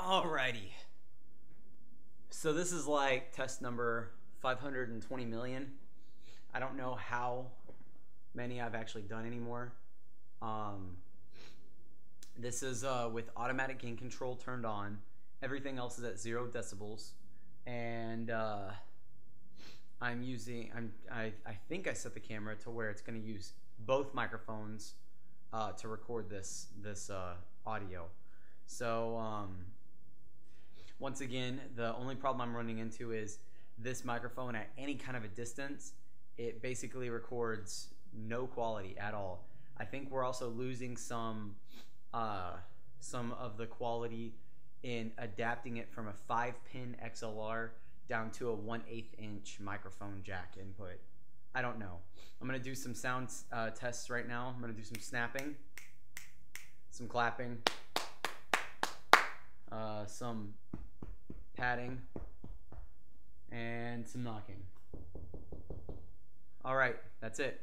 Alrighty. So this is like test number 520 million. I don't know how many I've actually done anymore. This is with automatic gain control turned on. Everything else is at 0 decibels. And I think I set the camera to where it's going to use both microphones to record this audio. So once again, the only problem I'm running into is this microphone at any kind of a distance, it basically records no quality at all. I think we're also losing some of the quality in adapting it from a 5-pin XLR down to a 1/8 inch microphone jack input. I don't know. I'm going to do some sound tests right now. I'm going to do some snapping, some clapping, some padding, and some knocking. All right, that's it.